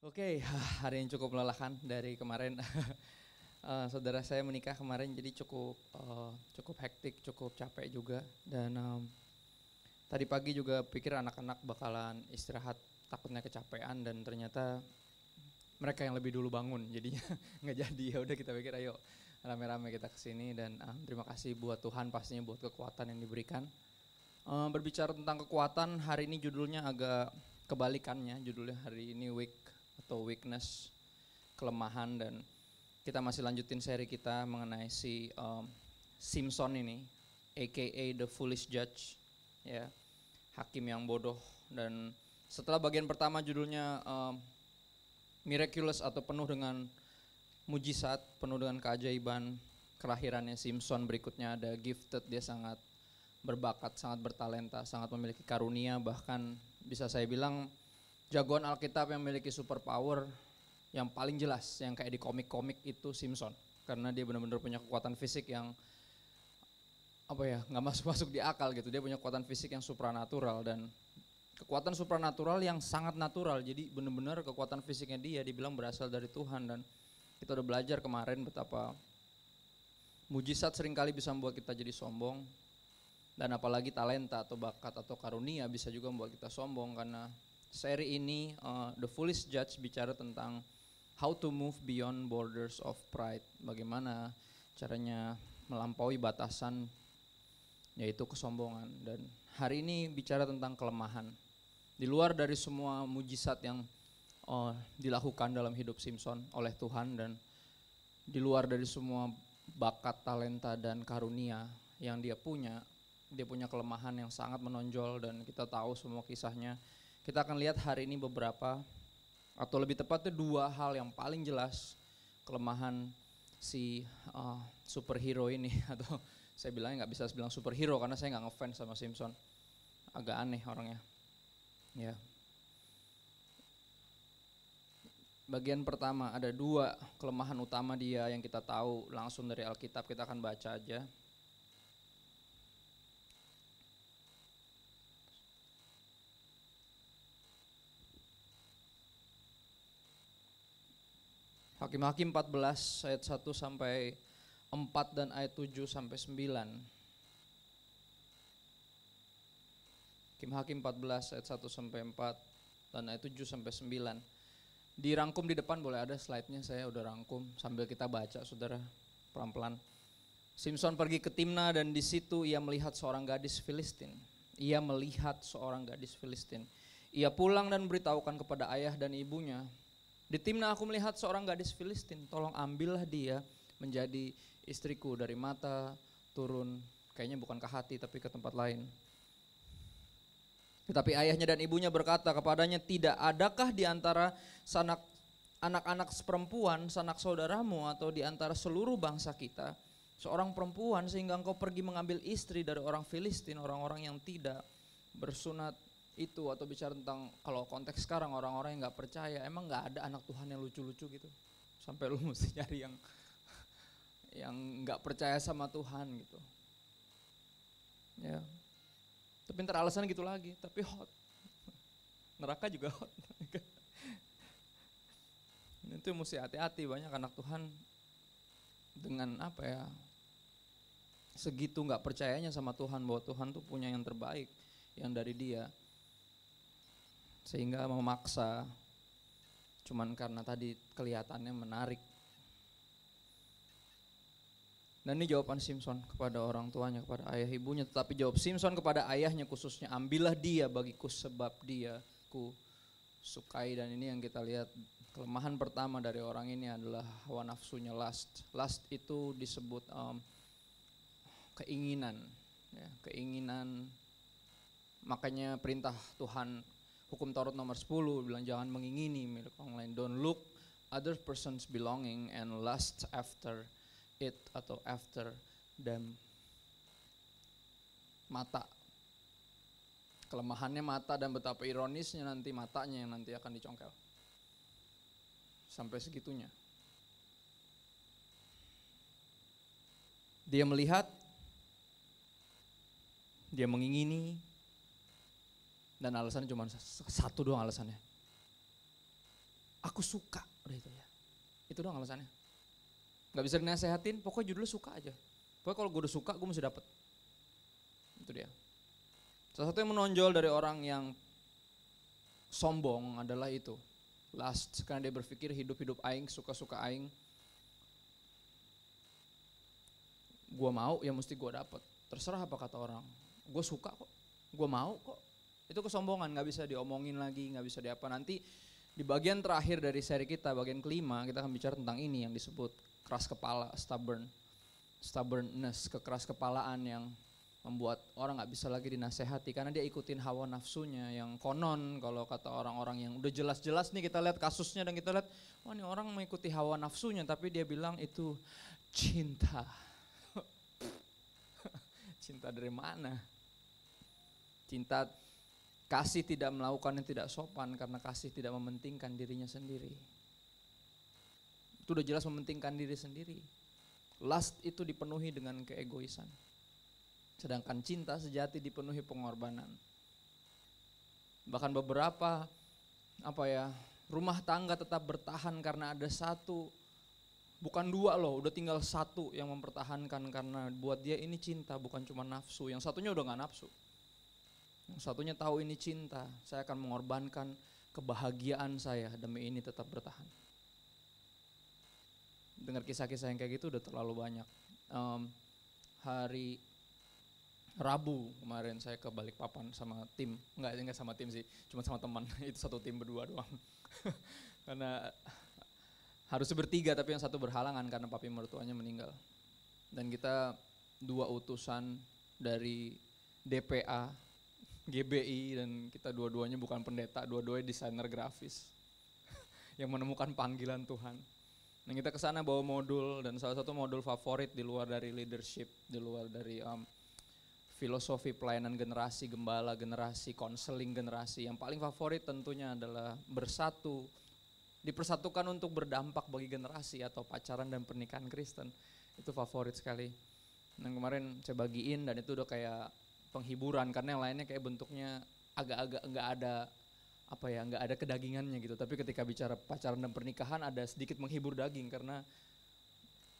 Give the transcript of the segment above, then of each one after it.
Oke, hari yang cukup melelahkan dari kemarin. Saudara saya menikah kemarin, jadi cukup hektik, cukup capek juga. Dan tadi pagi juga pikir anak-anak bakalan istirahat, takutnya kecapean, dan ternyata mereka yang lebih dulu bangun. Jadinya nggak jadi. Ya udah kita pikir, ayo rame-rame kita kesini. Dan terima kasih buat Tuhan pastinya buat kekuatan yang diberikan. Berbicara tentang kekuatan, hari ini judulnya agak kebalikannya. Judulnya hari ini weakness, kelemahan, dan kita masih lanjutin seri kita mengenai si Simpson ini, aka the foolish judge, ya, hakim yang bodoh. Dan setelah bagian pertama judulnya miraculous atau penuh dengan mujizat, penuh dengan keajaiban kelahirannya Simpson, berikutnya ada gifted, dia sangat berbakat, sangat bertalenta, sangat memiliki karunia, bahkan bisa saya bilang jagoan Alkitab yang memiliki superpower yang paling jelas, yang kayak di komik-komik itu Simpson, karena dia benar-benar punya kekuatan fisik yang nggak masuk di akal gitu. Dia punya kekuatan fisik yang supranatural dan kekuatan supranatural yang sangat natural. Jadi benar-benar kekuatan fisiknya dia dibilang berasal dari Tuhan. Dan kita udah belajar kemarin betapa mujizat seringkali bisa membuat kita jadi sombong, dan apalagi talenta atau bakat atau karunia bisa juga membuat kita sombong. Karena seri ini The Foolish Judge bicara tentang how to move beyond borders of pride, bagaimana caranya melampaui batasan yaitu kesombongan. Dan hari ini bicara tentang kelemahan. Di luar dari semua mujizat yang dilakukan dalam hidup Simpson oleh Tuhan, dan di luar dari semua bakat, talenta, dan karunia yang dia punya kelemahan yang sangat menonjol, dan kita tahu semua kisahnya. Kita akan lihat hari ini beberapa, atau lebih tepatnya dua hal yang paling jelas kelemahan si superhero ini. Atau saya bilangnya nggak bisa bilang superhero karena saya nggak ngefans sama Simpson, agak aneh orangnya. Ya. Bagian pertama ada dua kelemahan utama dia yang kita tahu langsung dari Alkitab. Kita akan baca aja. Hakim-Hakim 14 ayat 1 sampai 4 dan ayat 7 sampai 9. Hakim-Hakim 14 ayat 1 sampai 4 dan ayat 7 sampai 9. Dirangkum di depan, boleh ada slide-nya, saya udah rangkum sambil kita baca saudara, pelan-pelan. Simpson pergi ke Timna dan di situ ia melihat seorang gadis Filistin. Ia pulang dan beritahukan kepada ayah dan ibunya, di Timna aku melihat seorang gadis Filistin, tolong ambillah dia menjadi istriku. Dari mata turun, kayaknya bukan ke hati tapi ke tempat lain. Tetapi ayahnya dan ibunya berkata kepadanya, tidak adakah di antara anak-anak perempuan, sanak saudaramu atau di antara seluruh bangsa kita seorang perempuan sehingga engkau pergi mengambil istri dari orang Filistin, orang-orang yang tidak bersunat itu? Atau bicara tentang kalau konteks sekarang orang-orang yang nggak percaya, emang nggak ada anak Tuhan yang lucu-lucu gitu sampai lu mesti nyari yang nggak percaya sama Tuhan gitu ya. Tapi ntar alasan gitu lagi, tapi hot, neraka juga hot. Itu mesti hati-hati, banyak anak Tuhan dengan segitu nggak percayanya sama Tuhan, bahwa Tuhan tuh punya yang terbaik yang dari dia, sehingga memaksa cuman karena tadi kelihatannya menarik. Dan ini jawaban Simpson kepada orang tuanya, kepada ayah ibunya. Tetapi jawab Simpson kepada ayahnya khususnya, ambillah dia bagiku sebab dia ku sukai. Dan ini yang kita lihat, kelemahan pertama dari orang ini adalah hawa nafsunya, lust. Lust itu disebut keinginan ya, keinginan. Makanya perintah Tuhan, hukum Taurat nomor 10 bilang jangan mengingini milik orang lain. Don't look other person's belonging and lust after it atau after them. Mata, kelemahannya mata, dan betapa ironisnya nanti matanya yang nanti akan dicongkel. Sampai segitunya. Dia melihat, dia mengingini, dan alasannya cuma satu doang alasannya. aku suka, udah itu ya. Itu doang alasannya. Gak bisa dinasehatin, pokoknya judulnya suka aja. Pokoknya kalau gue udah suka, gue mesti dapet. Itu dia. Salah satu yang menonjol dari orang yang sombong adalah itu. Lust, karena dia berpikir hidup-hidup aing, suka-suka aing. Gue mau, ya mesti gue dapet. Terserah apa kata orang. Gue suka kok, gue mau kok. Itu kesombongan, gak bisa diomongin lagi, gak bisa diapa. Nanti di bagian terakhir dari seri kita, bagian kelima, kita akan bicara tentang ini yang disebut keras kepala, stubbornness, kekeras kepalaan yang membuat orang gak bisa lagi dinasehati karena dia ikutin hawa nafsunya yang konon kalau kata orang-orang yang udah jelas-jelas nih kita lihat kasusnya dan kita lihat, wah ini orang mengikuti hawa nafsunya tapi dia bilang itu cinta. Cinta dari mana? Cinta kasih tidak melakukan yang tidak sopan karena kasih tidak mementingkan dirinya sendiri. Itu udah jelas mementingkan diri sendiri. Lust itu dipenuhi dengan keegoisan. Sedangkan cinta sejati dipenuhi pengorbanan. Bahkan beberapa rumah tangga tetap bertahan karena ada satu, bukan dua loh, udah tinggal satu yang mempertahankan karena buat dia ini cinta bukan cuma nafsu. Yang satunya udah gak nafsu. Yang satunya tahu ini cinta, saya akan mengorbankan kebahagiaan saya demi ini tetap bertahan. Dengar kisah-kisah yang kayak gitu udah terlalu banyak. Hari Rabu kemarin saya ke Balikpapan sama tim, enggak sama tim sih, cuma sama teman, itu satu tim berdua doang. Karena harusnya bertiga tapi yang satu berhalangan karena papi mertuanya meninggal. Dan kita 2 utusan dari DPA, GBI dan kita dua-duanya bukan pendeta, dua-duanya desainer grafis yang menemukan panggilan Tuhan. Dan kita kesana bawa modul dan salah satu modul favorit di luar dari leadership, di luar dari filosofi pelayanan generasi, gembala generasi, konseling generasi. Yang paling favorit tentunya adalah bersatu, dipersatukan untuk berdampak bagi generasi atau pacaran dan pernikahan Kristen. Itu favorit sekali. Dan kemarin saya bagiin dan itu udah kayak penghiburan karena yang lainnya kayak bentuknya agak-agak nggak ada kedagingannya gitu. Tapi ketika bicara pacaran dan pernikahan ada sedikit menghibur daging karena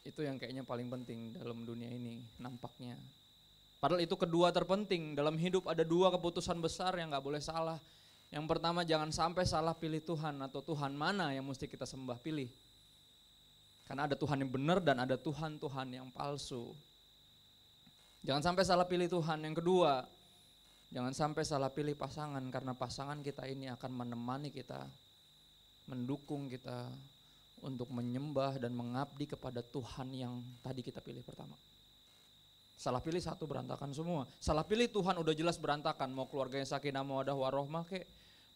itu yang kayaknya paling penting dalam dunia ini nampaknya. Padahal itu kedua terpenting dalam hidup. Ada 2 keputusan besar yang nggak boleh salah. Yang pertama jangan sampai salah pilih Tuhan atau Tuhan mana yang mesti kita sembah pilih. Karena ada Tuhan yang benar dan ada Tuhan yang palsu. Jangan sampai salah pilih Tuhan. Yang kedua, jangan sampai salah pilih pasangan karena pasangan kita ini akan menemani kita, mendukung kita untuk menyembah dan mengabdi kepada Tuhan yang tadi kita pilih pertama. Salah pilih satu berantakan semua. Salah pilih Tuhan udah jelas berantakan. Mau keluarganya sakinah mawaddah warohmah kek,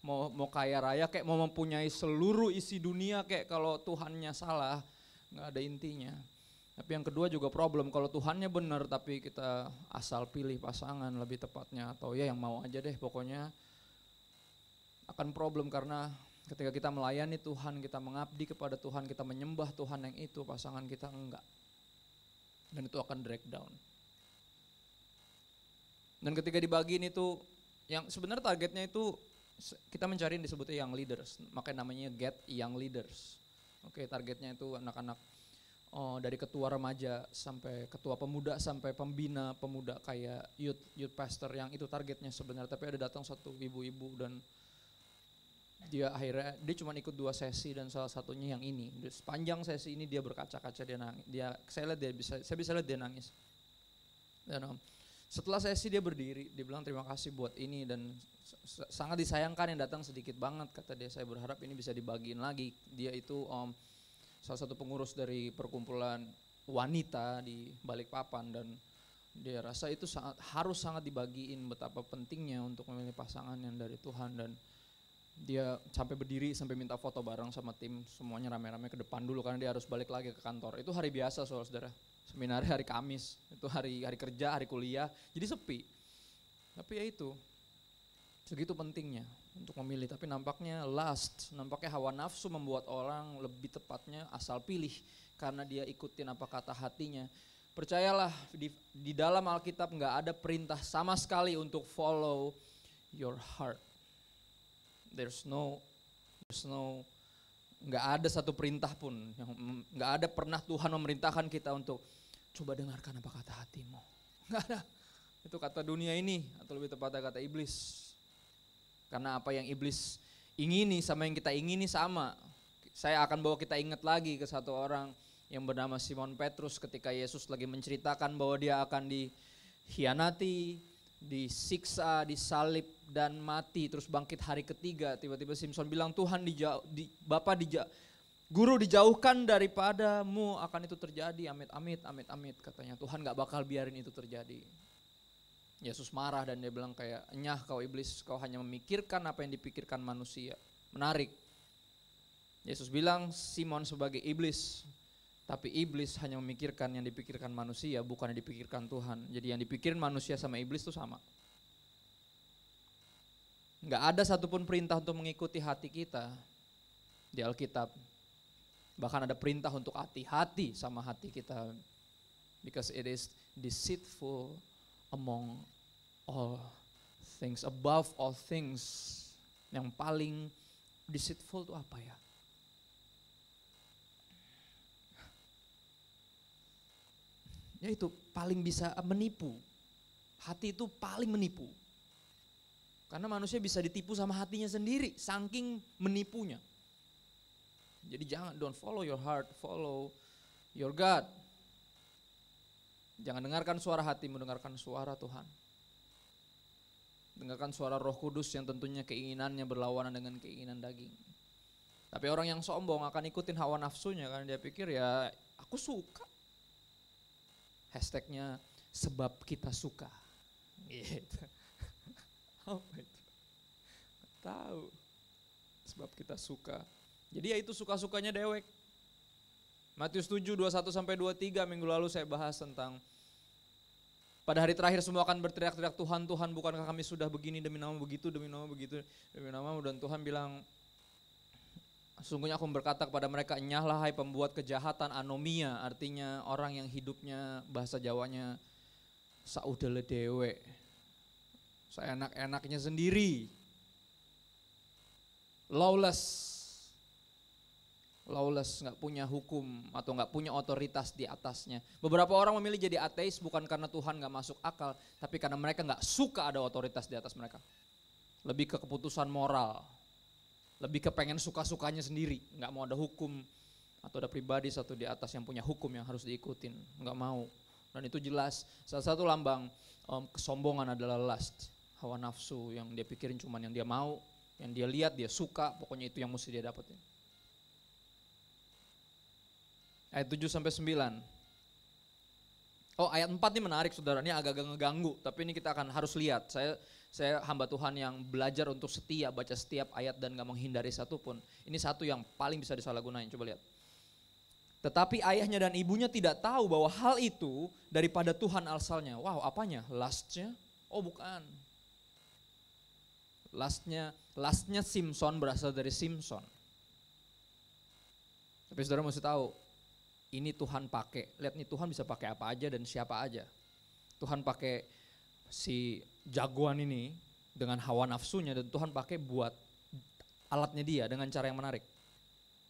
mau kaya raya kek, mau mempunyai seluruh isi dunia kek, kalau Tuhannya salah nggak ada intinya. Tapi yang kedua juga problem, kalau Tuhannya benar tapi kita asal pilih pasangan lebih tepatnya atau ya yang mau aja deh pokoknya akan problem karena ketika kita melayani Tuhan, kita mengabdi kepada Tuhan, kita menyembah Tuhan yang itu, pasangan kita enggak. Dan itu akan drag down. Dan ketika dibagiin itu, yang sebenarnya targetnya itu kita mencari yang disebutnya young leaders, makanya namanya get young leaders. Oke, targetnya itu anak-anak dari ketua remaja sampai ketua pemuda sampai pembina pemuda kayak youth pastor yang itu targetnya sebenarnya. Tapi ada datang satu ibu-ibu dan dia cuma ikut 2 sesi dan salah satunya yang ini. Sepanjang sesi ini dia berkaca-kaca, dia nangis. Saya bisa lihat dia nangis. Dan setelah sesi dia berdiri, dia bilang terima kasih buat ini dan sangat disayangkan yang datang sedikit banget kata dia. Saya berharap ini bisa dibagiin lagi. Dia itu salah satu pengurus dari perkumpulan wanita di Balikpapan dan dia rasa itu harus sangat dibagiin betapa pentingnya untuk memilih pasangan yang dari Tuhan. Dan dia sampai berdiri sampai minta foto bareng sama tim, semuanya rame-rame ke depan dulu karena dia harus balik lagi ke kantor. Itu hari biasa saudara, seminar hari Kamis, itu hari kerja, hari kuliah, jadi sepi. Tapi ya itu, segitu pentingnya untuk memilih. Tapi nampaknya nampaknya hawa nafsu membuat orang lebih tepatnya asal pilih karena dia ikutin apa kata hatinya. Percayalah di dalam Alkitab nggak ada perintah sama sekali untuk follow your heart. There's no Nggak ada satu perintah pun, nggak ada pernah Tuhan memerintahkan kita untuk coba dengarkan apa kata hatimu. Nggak ada. Itu kata dunia ini, atau lebih tepatnya kata iblis. Karena apa yang iblis ingini sama yang kita ingini sama. Saya akan bawa kita ingat lagi ke satu orang yang bernama Simon Petrus ketika Yesus lagi menceritakan bahwa dia akan dikhianati, disiksa, disalib dan mati, terus bangkit hari ketiga. Tiba-tiba Simson bilang, Tuhan Guru dijauhkan daripadamu akan itu terjadi, amit, amit, amit, amit. Katanya Tuhan gak bakal biarin itu terjadi. Yesus marah dan dia bilang kayak, nyah kau iblis, kau hanya memikirkan apa yang dipikirkan manusia. Menarik. Yesus bilang Simon sebagai iblis, tapi iblis hanya memikirkan yang dipikirkan manusia, bukan yang dipikirkan Tuhan. Jadi yang dipikirin manusia sama iblis itu sama. Gak ada satupun perintah untuk mengikuti hati kita di Alkitab. Bahkan ada perintah untuk hati-hati sama hati kita. Because it is deceitful among all things, above all things. Yang paling deceitful itu apa ya? Ya itu paling bisa menipu. Hati itu paling menipu. Karena manusia bisa ditipu sama hatinya sendiri, saking menipunya. Jadi jangan, don't follow your heart, follow your God. Jangan dengarkan suara hatimu, dengarkan suara Tuhan. Dengarkan suara Roh Kudus yang tentunya keinginannya berlawanan dengan keinginan daging. Tapi orang yang sombong akan ikutin hawa nafsunya karena dia pikir ya aku suka. Hashtagnya sebab kita suka. Gitu. Apa itu? Nggak tahu. Sebab kita suka. Jadi ya itu suka-sukanya dewek. Matius 7, 21-23 minggu lalu saya bahas tentang pada hari terakhir semua akan berteriak-teriak Tuhan, Tuhan bukankah kami sudah begini demi nama begitu, demi nama begitu, demi namamu. Dan Tuhan bilang, sungguhnya aku berkata kepada mereka, enyahlah hai pembuat kejahatan, anomia, artinya orang yang hidupnya bahasa Jawanya saudele dewe, saya enak-enaknya sendiri, lawless, gak punya hukum atau gak punya otoritas di atasnya. Beberapa orang memilih jadi ateis bukan karena Tuhan gak masuk akal, tapi karena mereka gak suka ada otoritas di atas mereka. Lebih ke keputusan moral. Lebih kepengen suka-sukanya sendiri, nggak mau ada hukum atau ada pribadi satu di atas yang punya hukum yang harus diikutin, nggak mau. Dan itu jelas salah satu lambang kesombongan adalah lust, hawa nafsu yang dia pikirin cuman yang dia mau, yang dia lihat, dia suka, pokoknya itu yang mesti dia dapetin. Ayat 7-9. Oh ayat 4 ini menarik saudara, ini agak-agak ngeganggu, tapi ini kita akan harus lihat. Saya hamba Tuhan yang belajar untuk setia, baca setiap ayat dan gak menghindari satupun. Ini satu yang paling bisa disalahgunain, coba lihat. Tetapi ayahnya dan ibunya tidak tahu bahwa hal itu daripada Tuhan asalnya. Wow, apanya? Lustnya? Oh bukan. Lustnya Simpson berasal dari Simpson. Tapi saudara mesti tahu, ini Tuhan pakai. Lihat nih, Tuhan bisa pakai apa aja dan siapa aja. Tuhan pakai si jagoan ini dengan hawa nafsunya dan Tuhan pakai buat alatnya dia dengan cara yang menarik.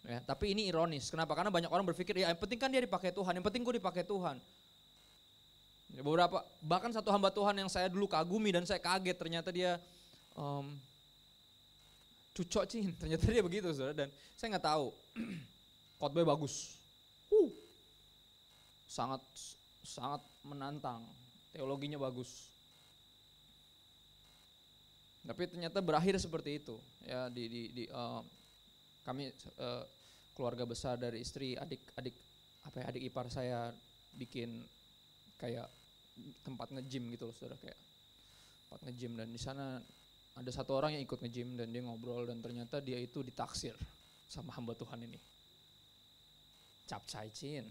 Ya, tapi ini ironis. Kenapa? Karena banyak orang berpikir ya yang penting kan dia dipakai Tuhan, yang penting gue dipakai Tuhan. Ya, bahkan satu hamba Tuhan yang saya dulu kagumi dan saya kaget ternyata dia cucok cing, ternyata dia begitu saudara, dan saya nggak tahu. Khotbah bagus, sangat menantang, teologinya bagus. Tapi ternyata berakhir seperti itu. Ya kami keluarga besar dari istri, adik ipar saya bikin kayak tempat nge-gym gitu loh saudara, kayak tempat nge-gym, dan di sana ada satu orang yang ikut nge-gym dan dia ngobrol dan ternyata dia itu ditaksir sama hamba Tuhan ini. Capcay cin,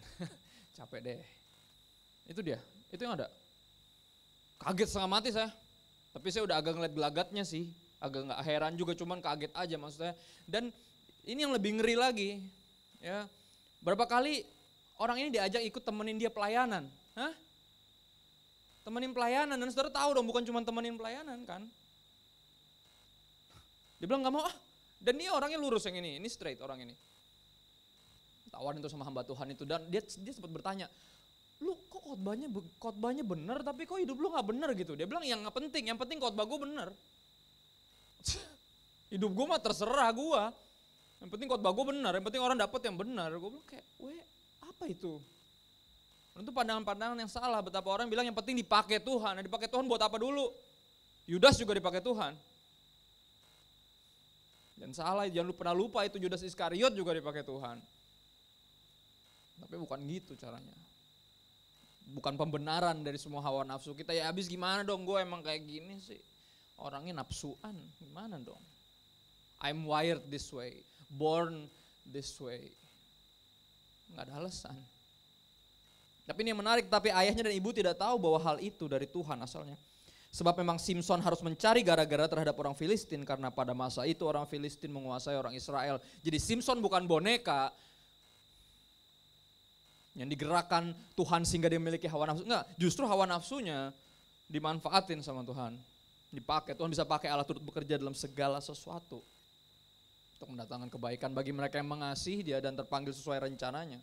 capek deh. Itu dia, itu yang ada. Kaget setengah mati saya. Tapi saya udah agak ngeliat gelagatnya sih, agak gak heran juga, cuman kaget aja maksudnya. Dan ini yang lebih ngeri lagi, ya. Berapa kali orang ini diajak ikut temenin dia pelayanan, hah? Temenin pelayanan, dan saudara tahu dong bukan cuma temenin pelayanan kan. Dia bilang gak mau dan dia orangnya lurus yang ini straight orang ini. tawarin itu sama hamba Tuhan itu, dan dia sempat bertanya, lu kok khotbahnya bener tapi kok hidup lu nggak bener gitu. Dia bilang yang penting khotbah gue bener. Hidup gue mah terserah gue, yang penting khotbah gue bener, yang penting orang dapat yang benar. Gue bilang kayak, apa itu? Itu pandangan-pandangan yang salah. Betapa orang bilang yang penting dipakai Tuhan. Nah, dipakai Tuhan buat apa dulu? Yudas juga dipakai Tuhan. Dan salah, jangan pernah lupa itu Yudas Iskariot juga dipakai Tuhan. Tapi bukan gitu caranya. Bukan pembenaran dari semua hawa nafsu kita. Ya habis gimana dong, gue emang kayak gini sih. Orangnya nafsuan, gimana dong? I'm wired this way, born this way. Gak ada alasan. Tapi ini yang menarik, tapi ayahnya dan ibu tidak tahu bahwa hal itu dari Tuhan asalnya. Sebab memang Simson harus mencari gara-gara terhadap orang Filistin, karena pada masa itu orang Filistin menguasai orang Israel. Jadi Simson bukan boneka yang digerakkan Tuhan sehingga dia memiliki hawa nafsu. Enggak, justru hawa nafsunya dimanfaatin sama Tuhan. Dipakai, Tuhan bisa pakai Allah turut bekerja dalam segala sesuatu untuk mendatangkan kebaikan bagi mereka yang mengasihi Dia dan terpanggil sesuai rencananya.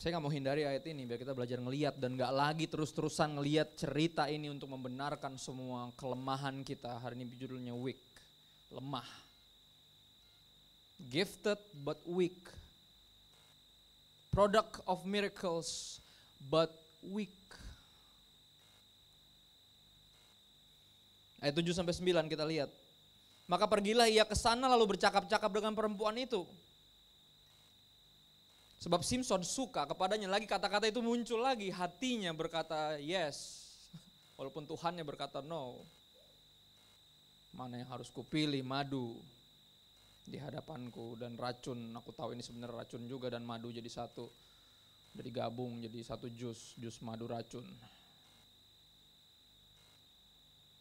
Saya gak mau hindari ayat ini biar kita belajar ngeliat dan gak lagi terus-terusan ngeliat cerita ini untuk membenarkan semua kelemahan kita. Hari ini judulnya weak, lemah. Gifted but weak. Product of miracles but weak. Ayat 7-9 kita lihat. Maka pergilah ia ke sana lalu bercakap-cakap dengan perempuan itu. Sebab Simson suka kepadanya, lagi kata-kata itu muncul lagi, hatinya berkata yes, walaupun Tuhannya berkata no. Mana yang harus kupilih, madu di hadapanku dan racun, aku tahu ini sebenarnya racun juga, dan madu jadi satu, jadi gabung jadi satu jus madu racun.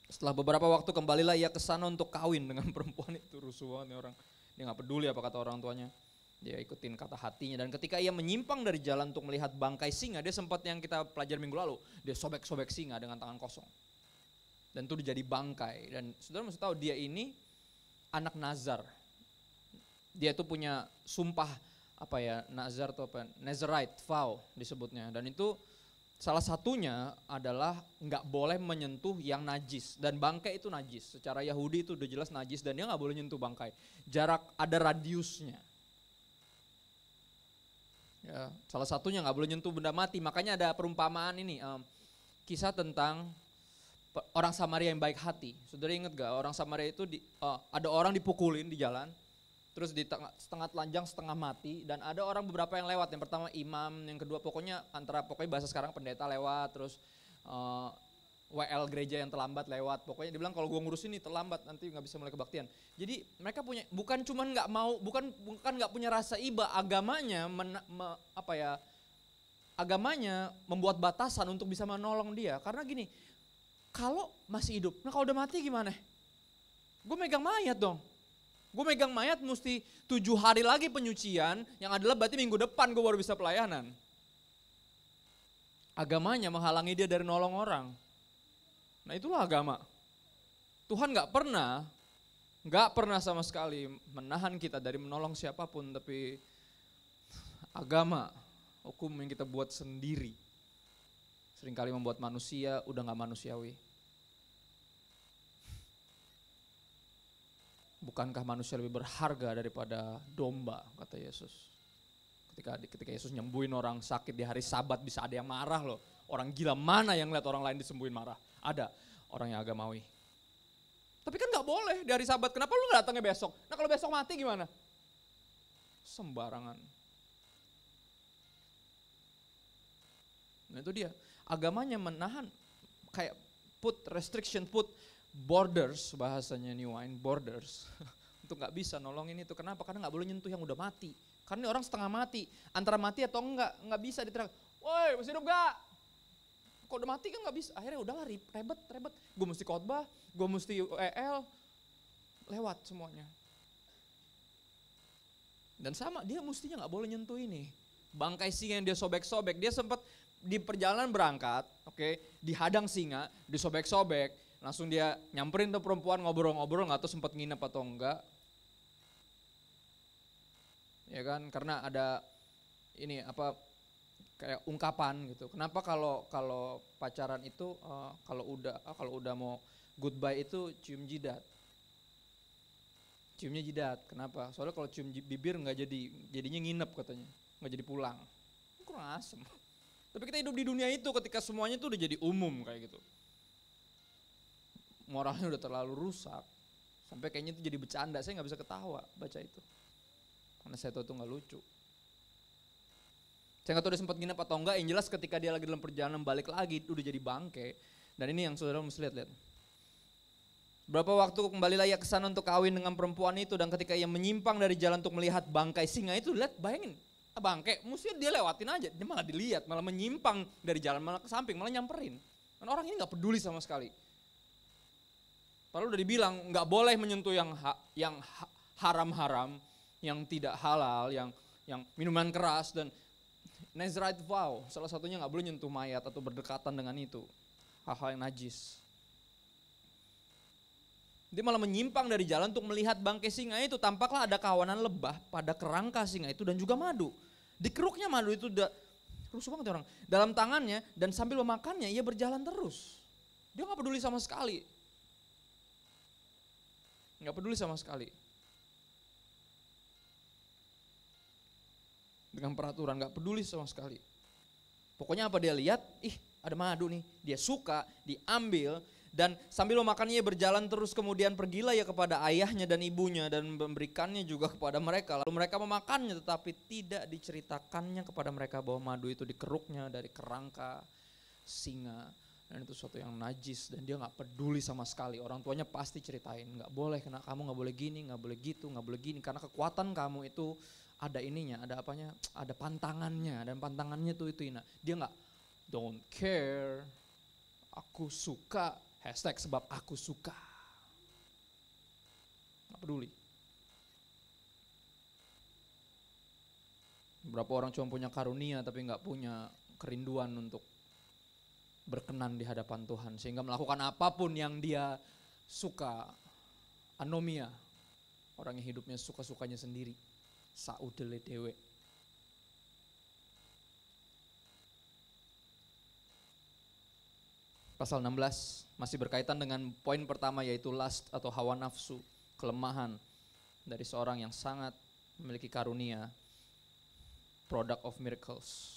Setelah beberapa waktu kembalilah ia ke sana untuk kawin dengan perempuan itu. Rusuh banget nih orang, dia gak peduli apa kata orang tuanya. Dia ikutin kata hatinya, dan ketika ia menyimpang dari jalan untuk melihat bangkai singa, dia sempat yang kita pelajari minggu lalu, dia sobek-sobek singa dengan tangan kosong. Dan itu jadi bangkai. Dan saudara mesti tahu dia ini anak Nazar. Dia itu punya sumpah Nazar atau apa? Nazarite vow disebutnya. Dan itu salah satunya adalah nggak boleh menyentuh yang najis, dan bangkai itu najis. Secara Yahudi itu udah jelas najis dan dia nggak boleh nyentuh bangkai. Jarak ada radiusnya. Ya, salah satunya nggak boleh nyentuh benda mati. Makanya ada perumpamaan ini, kisah tentang orang Samaria yang baik hati. Saudara ingat gak orang Samaria itu ada orang dipukulin di jalan, terus di setengah telanjang setengah mati, dan ada orang beberapa yang lewat. Yang pertama imam, yang kedua pokoknya bahasa sekarang pendeta lewat, terus WL gereja yang terlambat lewat. Pokoknya dia bilang kalau gue ngurus ini terlambat nanti nggak bisa mulai kebaktian. Jadi mereka punya bukan cuman nggak mau, bukan nggak punya rasa iba, agamanya agamanya membuat batasan untuk bisa menolong dia. Karena gini, kalau masih hidup, nah kalau udah mati gimana? Gue megang mayat dong. Gue megang mayat mesti 7 hari lagi penyucian, yang adalah berarti minggu depan gue baru bisa pelayanan. Agamanya menghalangi dia dari nolong orang. Nah itulah agama. Tuhan gak pernah sama sekali menahan kita dari menolong siapapun, tapi agama, hukum yang kita buat sendiri, seringkali membuat manusia udah gak manusiawi. Bukankah manusia lebih berharga daripada domba, kata Yesus. Ketika Yesus nyembuhin orang sakit di hari Sabat, bisa ada yang marah loh. Orang gila mana yang lihat orang lain disembuhin marah? Ada orang yang agamawi. Tapi kan gak boleh di hari Sabat, kenapa lu gak datangnya besok? Nah kalau besok mati gimana? Sembarangan. Nah itu dia, agamanya menahan, kayak put borders, bahasanya New Wine, borders. Untuk gak bisa nolongin itu, kenapa? Karena gak boleh nyentuh yang udah mati. Karena ini orang setengah mati, antara mati atau enggak bisa diterang. Woi masih hidup gak? Kok udah mati kan gak bisa, akhirnya udahlah ribet. Gue mesti khotbah, gue mesti EL, lewat semuanya. Dan sama, dia mestinya gak boleh nyentuh ini. Bangkai singa yang dia sobek-sobek, dia sempat di perjalanan berangkat, dihadang singa, disobek-sobek, langsung dia nyamperin tuh perempuan ngobrol-ngobrol, gak tahu sempat nginep atau enggak. ya kan? Karena ada ini apa kayak ungkapan gitu. Kenapa kalau pacaran itu kalau udah mau goodbye itu cium jidat. Ciumnya jidat. Kenapa? Soalnya kalau cium bibir jadinya nginep katanya, nggak jadi pulang. Kurang asem. Tapi kita hidup di dunia itu ketika semuanya itu udah jadi umum kayak gitu. Moralnya udah terlalu rusak. Sampai kayaknya itu jadi bercanda, saya nggak bisa ketawa baca itu. Karena saya tahu itu nggak lucu. Saya nggak tahu dia sempat nginep atau enggak, yang jelas ketika dia lagi dalam perjalanan balik lagi, udah jadi bangke. Dan ini yang saudara mesti lihat. Berapa waktu kembalilah ia ke sana untuk kawin dengan perempuan itu, dan ketika ia menyimpang dari jalan untuk melihat bangkai singa itu, lihat bayangin, bangkai, mesti dia lewatin aja, dia malah dilihat, malah menyimpang dari jalan, malah ke samping, malah nyamperin. Dan orang ini gak peduli sama sekali. Padahal udah dibilang gak boleh menyentuh yang haram-haram, yang tidak halal, yang minuman keras, dan Nazarite vow, salah satunya gak boleh nyentuh mayat atau berdekatan dengan itu, hal-hal yang najis. Dia malah menyimpang dari jalan untuk melihat bangkai singa itu. Tampaklah ada kawanan lebah pada kerangka singa itu dan juga madu. Di keruknya madu itu udah rusuh banget orang. Dalam tangannya dan sambil memakannya ia berjalan terus. Dia gak peduli sama sekali. Gak peduli sama sekali. Dengan peraturan gak peduli sama sekali. Pokoknya apa dia lihat, ada madu nih. Dia suka, diambil. Dan sambil memakannya berjalan terus, kemudian pergilah ia kepada ayahnya dan ibunya dan memberikannya juga kepada mereka. Lalu mereka memakannya, tetapi tidak diceritakannya kepada mereka bahwa madu itu dikeruknya dari kerangka singa. Dan itu sesuatu yang najis dan dia gak peduli sama sekali. Orang tuanya pasti ceritain, gak boleh, karena kamu gak boleh gini, gak boleh gitu, gak boleh gini. Karena kekuatan kamu itu ada ininya, ada apanya, ada pantangannya. Dan pantangannya itu ina. Dia gak, don't care, aku suka. Hashtag sebab aku suka. Gak peduli. Berapa orang cuma punya karunia tapi gak punya kerinduan untuk berkenan di hadapan Tuhan. Sehingga melakukan apapun yang dia suka. Anomia. Orang yang hidupnya suka-sukanya sendiri. Saudele dewe. Pasal 16 masih berkaitan dengan poin pertama, yaitu lust atau hawa nafsu, kelemahan dari seorang yang sangat memiliki karunia, product of miracles.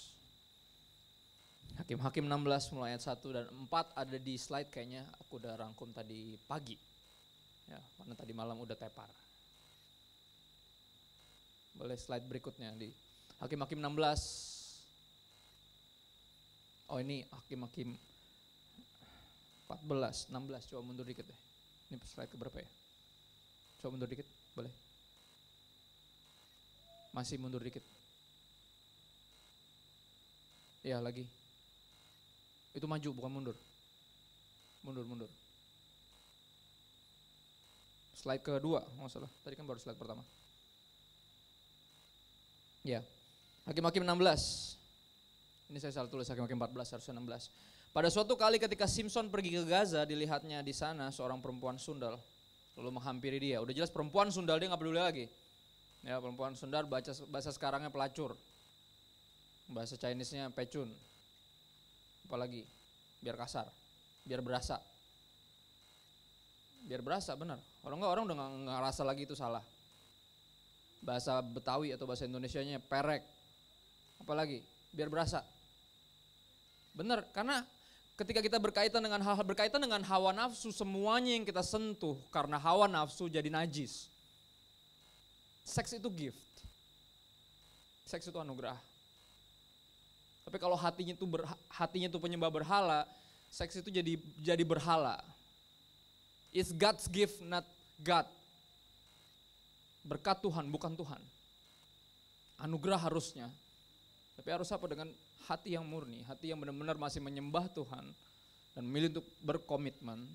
Hakim-Hakim 16 mulai ayat 1 dan 4 ada di slide, kayaknya aku udah rangkum tadi pagi. Ya, karena tadi malam udah tepar. Boleh slide berikutnya di Hakim-Hakim 16. Oh ini Hakim-Hakim 14, 16, coba mundur dikit deh. Ini slide keberapa ya? Coba mundur dikit, boleh? Masih mundur dikit. Ya lagi. Itu maju bukan mundur. Mundur. Slide kedua, nggak salah. Tadi kan baru slide pertama. Ya, Hakim-Hakim 16. Ini saya salah tulis, Hakim-Hakim 14 harusnya 16. Pada suatu kali ketika Simpson pergi ke Gaza, dilihatnya di sana seorang perempuan sundal lalu menghampiri dia. Udah jelas perempuan sundal, dia nggak peduli lagi. Ya, perempuan sundal, bahasa sekarangnya pelacur, bahasa Chinese-nya pecun. Apalagi biar kasar, biar berasa benar. Kalau enggak orang udah nggak ngerasa lagi itu salah. Bahasa Betawi atau bahasa Indonesianya perek. Apalagi biar berasa. Benar, karena ketika kita berkaitan dengan hal-hal berkaitan dengan hawa nafsu, semuanya yang kita sentuh karena hawa nafsu jadi najis. Seks itu gift. Seks itu anugerah. Tapi kalau hatinya itu penyembah berhala, seks itu jadi berhala. It's God's gift, not God. Berkat Tuhan, bukan Tuhan. Anugerah harusnya. Tapi harus apa? Dengan hati yang murni, hati yang benar-benar masih menyembah Tuhan dan memilih untuk berkomitmen.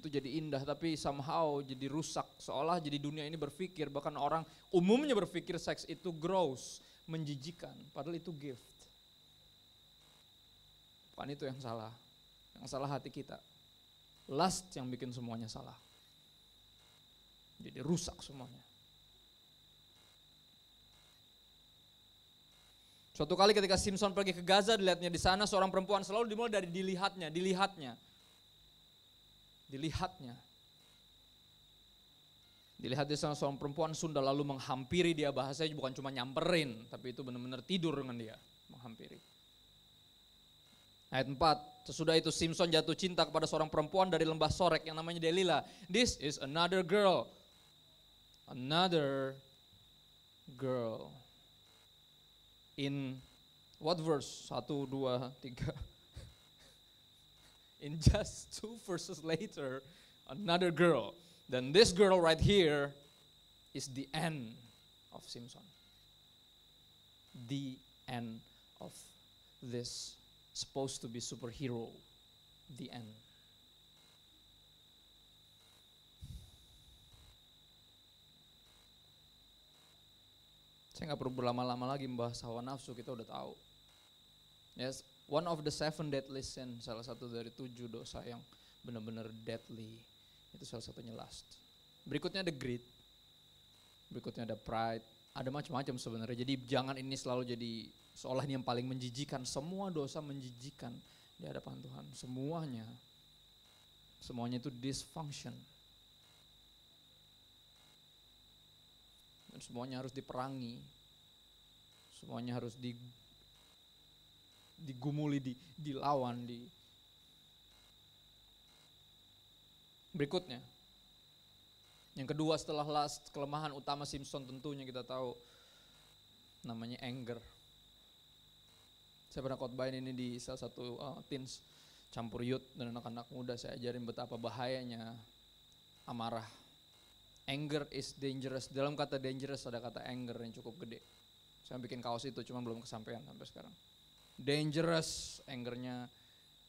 Itu jadi indah, tapi somehow jadi rusak. Seolah jadi dunia ini berpikir, bahkan orang umumnya berpikir seks itu gross, menjijikan. Padahal itu gift. Bukan itu yang salah. Yang salah hati kita. Lust yang bikin semuanya salah. Jadi rusak semuanya. Suatu kali ketika Simpson pergi ke Gaza, dilihatnya di sana seorang perempuan, selalu dimulai dari dilihatnya. Dilihat di sana seorang perempuan Sunda lalu menghampiri dia, bahasanya bukan cuma nyamperin, tapi itu benar-benar tidur dengan dia, menghampiri. Ayat 4, sesudah itu Simpson jatuh cinta kepada seorang perempuan dari lembah Sorek yang namanya Delila. This is another girl. In what verse? 1, 2, 3. In just 2 verses later, another girl. Then this girl right here is the end of Simpson. The end of this supposed to be superhero. The end. Saya nggak perlu berlama-lama lagi membahas hawa nafsu, kita udah tahu. Yes, one of the 7 deadly sin, salah satu dari 7 dosa yang benar-benar deadly. Itu salah satunya lust. Berikutnya ada greed. Berikutnya ada pride. Ada macam-macam sebenarnya. Jadi jangan ini selalu jadi seolah ini yang paling menjijikan. Semua dosa menjijikan di hadapan Tuhan. Semuanya itu dysfunction. Dan semuanya harus diperangi. Semuanya harus digumuli, dilawan, Berikutnya, yang kedua setelah lust, kelemahan utama Simpson tentunya kita tahu namanya anger. Saya pernah khotbahin ini di salah satu teens campur youth dan anak-anak muda, saya ajarin betapa bahayanya amarah. Anger is dangerous. Dalam kata dangerous ada kata anger yang cukup gede. Saya bikin kaos itu cuma belum kesampaian sampai sekarang. Dangerous, angernya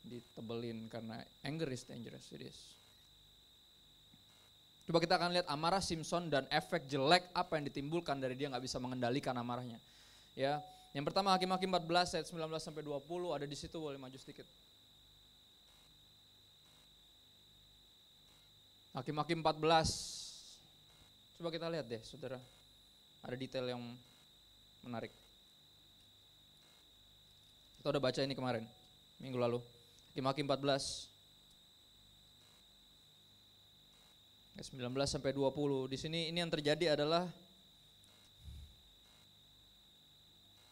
ditebelin karena anger is dangerous, it is. Coba kita akan lihat amarah Simpson dan efek jelek apa yang ditimbulkan dari dia nggak bisa mengendalikan amarahnya. Ya, yang pertama Hakim-Hakim 14 ayat 19 sampai 20 ada di situ, boleh maju sedikit. Hakim-Hakim 14. Coba kita lihat deh, Saudara. Ada detail yang menarik. Kita udah baca ini kemarin, minggu lalu. Hakim-Hakim 14. 19 sampai 20. Di sini ini yang terjadi adalah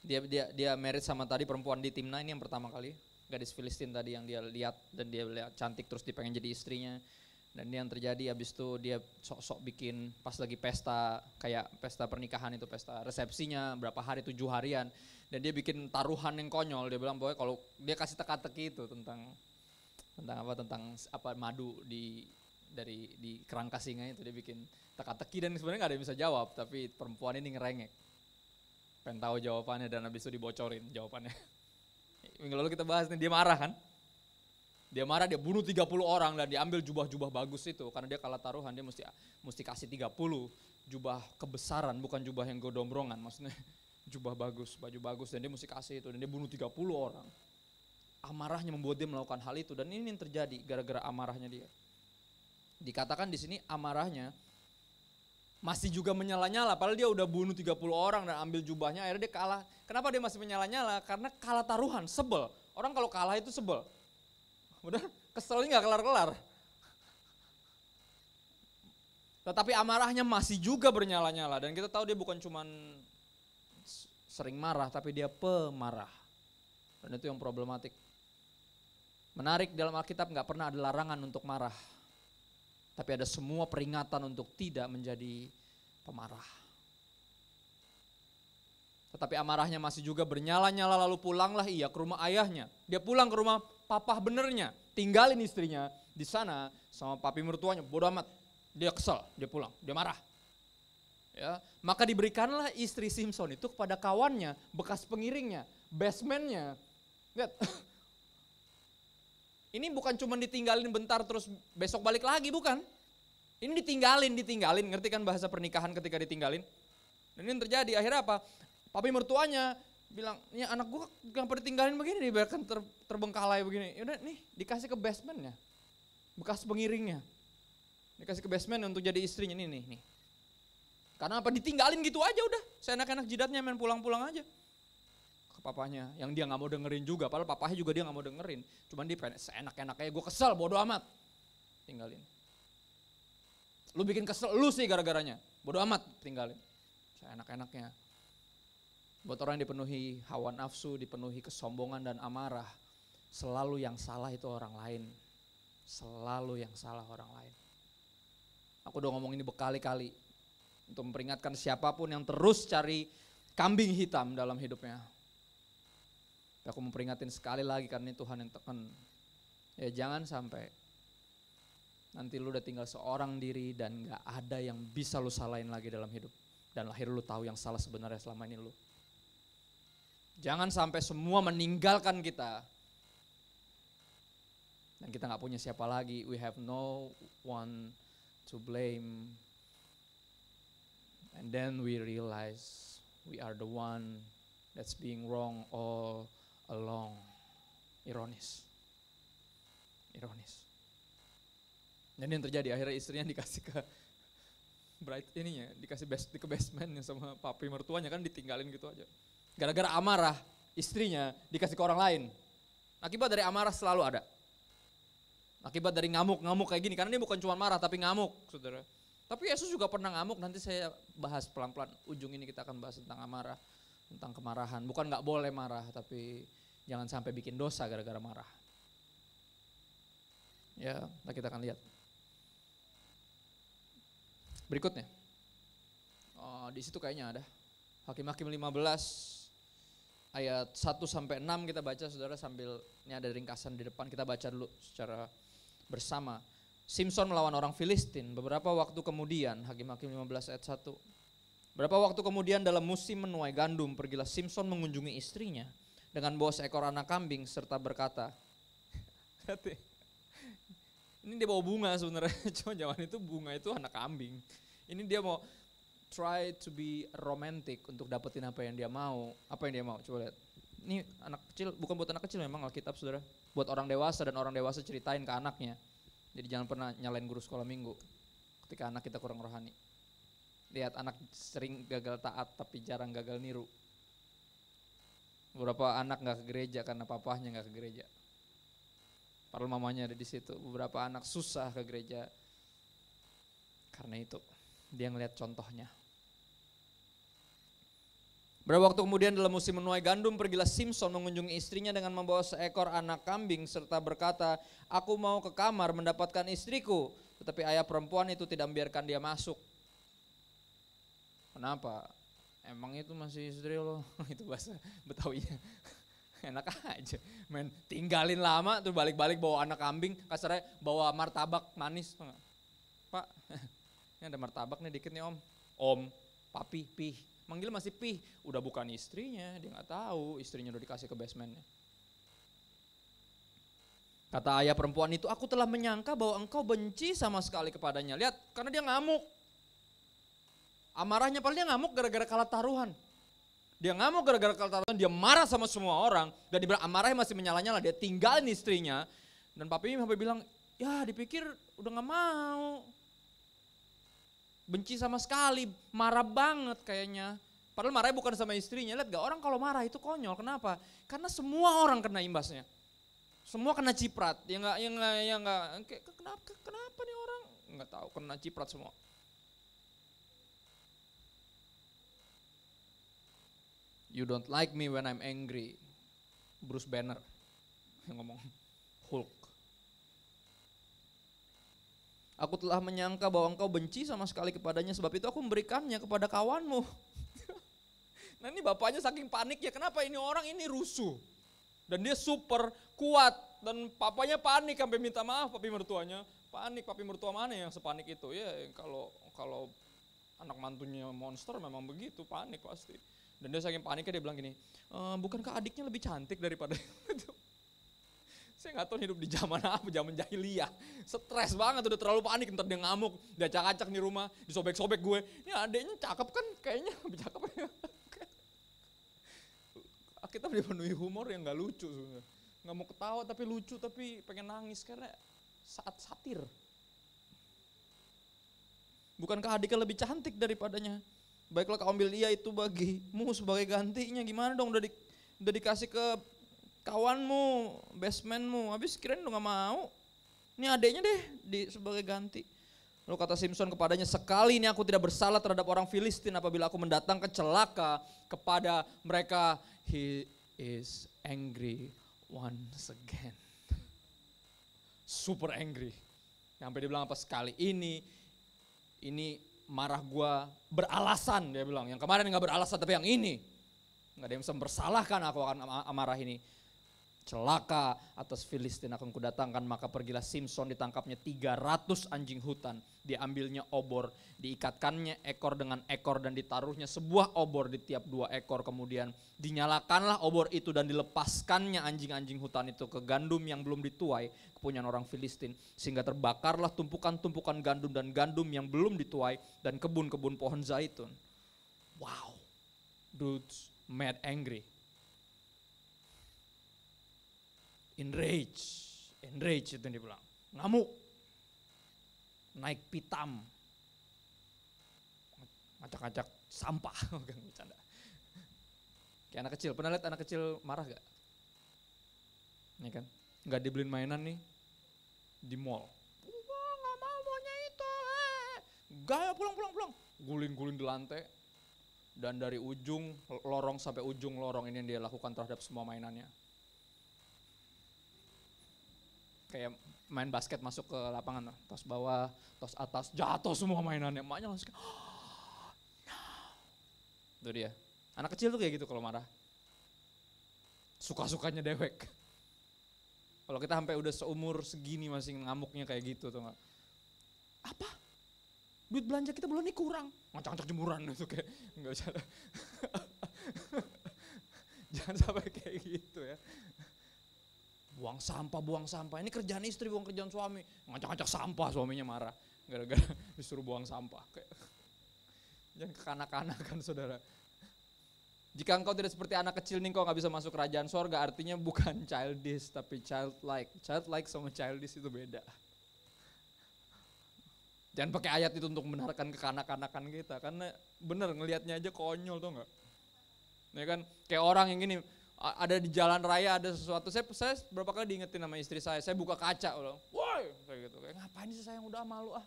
dia married sama tadi perempuan di Timna, ini yang pertama kali, gadis Filistin tadi yang dia lihat dan dia lihat cantik terus dia pengen jadi istrinya. Dan ini yang terjadi, habis itu dia sok-sok bikin pas lagi pesta, kayak pesta pernikahan itu, pesta resepsinya berapa hari, 7 harian, dan dia bikin taruhan yang konyol. Dia bilang bahwa kalau dia kasih teka-teki itu tentang madu di kerangka singa itu, dia bikin teka-teki dan sebenarnya nggak ada yang bisa jawab, tapi perempuan ini ngerengek, pengen tahu jawabannya dan habis itu dibocorin jawabannya. Minggu lalu kita bahas nih, dia marah kan, dia bunuh 30 orang dan diambil jubah-jubah bagus itu karena dia kalah taruhan, dia mesti kasih 30 jubah kebesaran, bukan jubah yang godombrongan, maksudnya jubah bagus, baju bagus, dan dia mesti kasih itu, dan dia bunuh 30 orang. Amarahnya membuat dia melakukan hal itu, dan ini yang terjadi gara-gara amarahnya dia. Dikatakan di sini amarahnya masih juga menyala-nyala, padahal dia udah bunuh 30 orang dan ambil jubahnya, akhirnya dia kalah. Kenapa dia masih menyala-nyala? Karena kalah taruhan, sebel. Orang kalau kalah itu sebel. Udah keselnya gak kelar-kelar. Tetapi amarahnya masih juga bernyala-nyala, dan kita tahu dia bukan cuman sering marah, tapi dia pemarah. Dan itu yang problematik. Menarik, dalam Alkitab gak pernah ada larangan untuk marah. Tapi ada semua peringatan untuk tidak menjadi pemarah. Tetapi amarahnya masih juga bernyala-nyala, lalu pulanglah ia ke rumah ayahnya. Dia pulang ke rumah papah benernya, tinggalin istrinya di sana sama papi mertuanya, bodo amat. Dia kesel, dia pulang, dia marah. Ya, maka diberikanlah istri Simpson itu kepada kawannya, bekas pengiringnya, bestman-nya. Lihat. Ini bukan cuma ditinggalin bentar terus besok balik lagi, bukan. Ini ditinggalin, ngerti kan bahasa pernikahan ketika ditinggalin. Dan ini yang terjadi, akhirnya apa? Papi mertuanya bilang, ini anak gue kenapa ditinggalin begini, dibiarkan terbengkalai begini. Yaudah nih, dikasih ke bestman-nya, bekas pengiringnya. Dikasih ke bestman untuk jadi istrinya, nih. Karena apa? Ditinggalin gitu aja udah, seenak-enak jidatnya main pulang-pulang aja. papanya, yang dia gak mau dengerin juga, padahal papanya juga dia gak mau dengerin. Cuman dia pengen seenak-enaknya, gue kesel, bodo amat. Tinggalin. Lu bikin kesel, lu sih gara-garanya, bodo amat, tinggalin. Seenak-enaknya. Buat orang yang dipenuhi hawa nafsu, dipenuhi kesombongan dan amarah, selalu yang salah itu orang lain. Selalu yang salah orang lain. Aku udah ngomong ini berkali-kali. Untuk memperingatkan siapapun yang terus cari kambing hitam dalam hidupnya. Aku memperingatin sekali lagi karena ini Tuhan yang tekan. Ya jangan sampai nanti lu udah tinggal seorang diri dan gak ada yang bisa lu salahin lagi dalam hidup. Dan lahir lu tahu yang salah sebenarnya selama ini lu. Jangan sampai semua meninggalkan kita. Dan kita gak punya siapa lagi. We have no one to blame. And then we realize we are the one that's being wrong all along. Ironis. Dan yang terjadi akhirnya istrinya dikasih ke dikasih ke basementnya sama papi mertuanya, kan ditinggalin gitu aja. Gara-gara amarah istrinya dikasih ke orang lain. Akibat dari amarah selalu ada. Akibat dari ngamuk kayak gini, karena dia bukan cuma marah tapi ngamuk, saudara. Tapi Yesus juga pernah ngamuk, nanti saya bahas pelan-pelan, ujung ini kita akan bahas tentang amarah, tentang kemarahan. Bukan gak boleh marah, tapi jangan sampai bikin dosa gara-gara marah. Ya, kita akan lihat. Berikutnya, di situ kayaknya ada. Hakim-Hakim 15 ayat 1-6 kita baca, saudara, sambil ini ada ringkasan di depan, kita baca dulu secara bersama. Simson melawan orang Filistin. Beberapa waktu kemudian, Hakim-Hakim 15 ayat 1. Beberapa waktu kemudian dalam musim menuai gandum, pergilah Simson mengunjungi istrinya dengan bawa seekor anak kambing serta berkata, ini dia bawa bunga sebenarnya, cuma zaman itu bunga itu anak kambing. Ini dia mau try to be romantic untuk dapetin apa yang dia mau. Apa yang dia mau? Coba lihat. Ini anak kecil, bukan buat anak kecil memang Alkitab, saudara. Buat orang dewasa, dan orang dewasa ceritain ke anaknya. Jadi jangan pernah nyalain guru sekolah minggu ketika anak kita kurang rohani. Lihat anak sering gagal taat tapi jarang gagal niru. Beberapa anak gak ke gereja karena papahnya gak ke gereja. Padahal mamanya ada di situ. Beberapa anak susah ke gereja karena itu. Dia ngeliat contohnya. Beberapa waktu kemudian dalam musim menuai gandum, pergilah Simson mengunjungi istrinya dengan membawa seekor anak kambing serta berkata, aku mau ke kamar mendapatkan istriku. Tetapi ayah perempuan itu tidak membiarkan dia masuk. Kenapa? Emang itu masih istri lo? Itu bahasa Betawinya. Enak aja, men, tinggalin lama tuh balik-balik bawa anak kambing, kasarnya bawa martabak manis. Pak, ini ada martabak nih dikit nih om, papi, pih. Manggil masih pih, udah bukan istrinya, dia gak tahu istrinya udah dikasih ke basementnya. Kata ayah perempuan itu, aku telah menyangka bahwa engkau benci sama sekali kepadanya. Lihat, karena dia ngamuk. Amarahnya paling dia ngamuk gara-gara kalah taruhan. Dia ngamuk gara-gara kalah taruhan, dia marah sama semua orang. Dan dibilang amarahnya masih menyala-nyala, dia tinggalin istrinya. Dan papinya sampai bilang, ya dipikir udah gak mau. Benci sama sekali, marah banget kayaknya. Padahal marahnya bukan sama istrinya. Lihat gak, orang kalau marah itu konyol. Kenapa? Karena semua orang kena imbasnya. Semua kena ciprat. Kenapa nih orang? Nggak tahu, kena ciprat semua. You don't like me when I'm angry. Bruce Banner yang ngomong. Hulk. Aku telah menyangka bahwa engkau benci sama sekali kepadanya, sebab itu aku memberikannya kepada kawanmu. Nah ini bapaknya saking paniknya, kenapa ini orang ini rusuh. Dan dia super kuat, dan papanya panik sampai minta maaf papi mertuanya. Panik, papi mertua mana yang sepanik itu? Ya kalau anak mantunya monster memang begitu, panik pasti. Dan dia saking paniknya dia bilang gini, bukankah adiknya lebih cantik daripada itu? Saya gak tahu hidup di zaman apa, zaman jahiliyah. Stres banget, udah terlalu panik, ntar dia ngamuk, dia acak-acak di rumah, disobek-sobek gue. Ini adeknya cakep kan, kayaknya lebih cakep ya. Kita dipenuhi humor yang gak lucu sebenarnya. Gak mau ketawa tapi lucu, tapi pengen nangis karena saat satir. Bukankah adiknya lebih cantik daripadanya? Baiklah kau ambil ia itu bagimu sebagai gantinya. Gimana dong, udah Udah dikasih ke kawanmu, bestmanmu, habis kirain lu gak mau. Ini adeknya deh sebagai ganti. Lalu kata Simson kepadanya, sekali ini aku tidak bersalah terhadap orang Filistin apabila aku mendatangkan celaka kepada mereka. He is angry once again. Super angry. Sampai dia bilang apa, sekali ini marah gua beralasan, dia bilang. Yang kemarin gak beralasan, tapi yang ini gak ada yang bisa mempersalahkan aku akan amarah ini. Celaka atas Filistin akan kudatangkan, maka pergilah Simson, ditangkapnya 300 anjing hutan, diambilnya obor, diikatkannya ekor dengan ekor dan ditaruhnya sebuah obor di tiap 2 ekor, kemudian dinyalakanlah obor itu dan dilepaskannya anjing-anjing hutan itu ke gandum yang belum dituai kepunyaan orang Filistin, sehingga terbakarlah tumpukan-tumpukan gandum dan gandum yang belum dituai dan kebun-kebun pohon zaitun. Wow, dudes mad angry. Enrage itu yang dibilang, ngamuk, naik pitam, ngacak-ngacak sampah, bercanda. Kayak anak kecil, pernah lihat anak kecil marah gak? Nih kan, gak dibeliin mainan nih di mall. Gak mau maunya itu, gaya pulang, guling-guling di lantai. Dan dari ujung lorong sampai ujung lorong ini yang dia lakukan terhadap semua mainannya. Kayak main basket masuk ke lapangan, tos bawah, tos atas, jatuh semua mainannya. Emaknya langsung kayak, oh, no. Itu dia. Anak kecil tuh kayak gitu kalau marah. Suka-sukanya dewek. Kalau kita sampai udah seumur segini masih ngamuknya kayak gitu tuh gak. Apa? Duit belanja kita bulan ini kurang. Ngacak-ngacak jemuran itu kayak, enggak usah. Jangan sampai kayak gitu ya. Buang sampah. Ini kerjaan istri, buang kerjaan suami. Ngacak-ngacak sampah, suaminya marah. Gara-gara disuruh buang sampah. Jangan kekanak-kanakan saudara. Jika engkau tidak seperti anak kecil nih, engkau gak bisa masuk kerajaan sorga. Artinya bukan childish, tapi childlike. Childlike sama childish itu beda. Jangan pakai ayat itu untuk membenarkan kekanak-kanakan kita. Karena bener ngelihatnya aja konyol tuh gak. Ya kan, kayak orang yang gini, ada di jalan raya ada sesuatu, saya berapa kali diingetin sama istri saya buka kaca, woi, kayak gitu, kayak ngapain sih sayang, udah malu ah.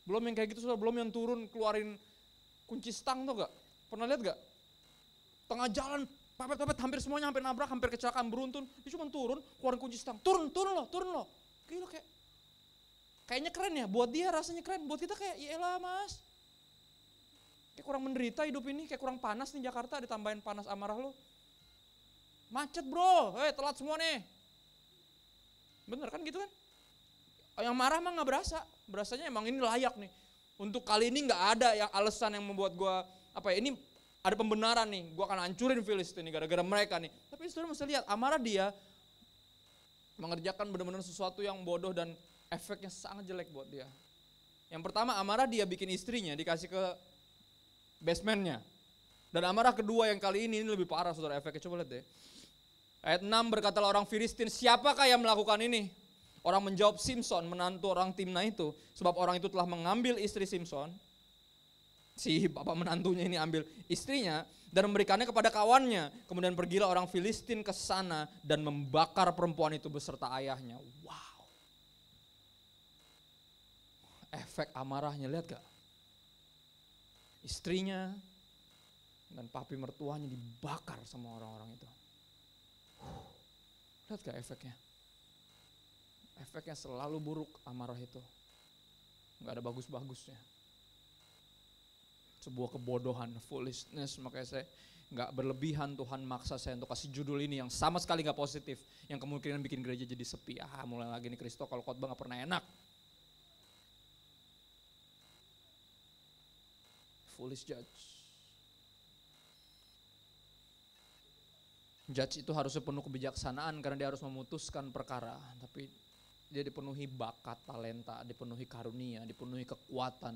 Belum yang kayak gitu, belum yang turun keluarin kunci stang tuh gak, pernah lihat gak? Tengah jalan, pepet-pepet, hampir semuanya hampir nabrak, hampir kecelakaan beruntun, dia cuma turun, keluarin kunci stang, turun loh, gila kayaknya keren ya, buat dia rasanya keren, buat kita kayak, iyalah mas. Kayak kurang menderita hidup ini, kayak kurang panas nih Jakarta, ditambahin panas amarah lo. Macet bro, telat semua nih. Bener kan gitu kan? Yang marah mah gak berasanya emang ini layak nih. Untuk kali ini gak ada yang alasan yang membuat gue, ini ada pembenaran nih, gue akan hancurin Filistin nih gara-gara mereka nih. Tapi saudara mesti lihat, amarah dia mengerjakan benar-benar sesuatu yang bodoh dan efeknya sangat jelek buat dia. Yang pertama, amarah dia bikin istrinya dikasih ke basementnya. Dan amarah kedua yang kali ini lebih parah saudara, efeknya coba lihat deh. Ayat 6, berkatalah orang Filistin, siapakah yang melakukan ini? Orang menjawab, Simson, menantu orang Timna itu. Sebab orang itu telah mengambil istri Simson. Si bapak menantunya ini ambil istrinya dan memberikannya kepada kawannya. Kemudian pergilah orang Filistin ke sana dan membakar perempuan itu beserta ayahnya. Wow. Efek amarahnya, lihat gak? Istrinya dan papi mertuanya dibakar sama orang-orang itu. Lihat gak efeknya? Efeknya selalu buruk amarah itu. Gak ada bagus-bagusnya. Sebuah kebodohan, foolishness. Makanya saya gak berlebihan Tuhan maksa saya untuk kasih judul ini yang sama sekali gak positif. Yang kemungkinan bikin gereja jadi sepi. Mulai lagi nih Kristo kalau khotbah gak pernah enak. Foolish judge. Judge itu harusnya penuh kebijaksanaan karena dia harus memutuskan perkara. Tapi dia dipenuhi bakat, talenta, dipenuhi karunia, dipenuhi kekuatan.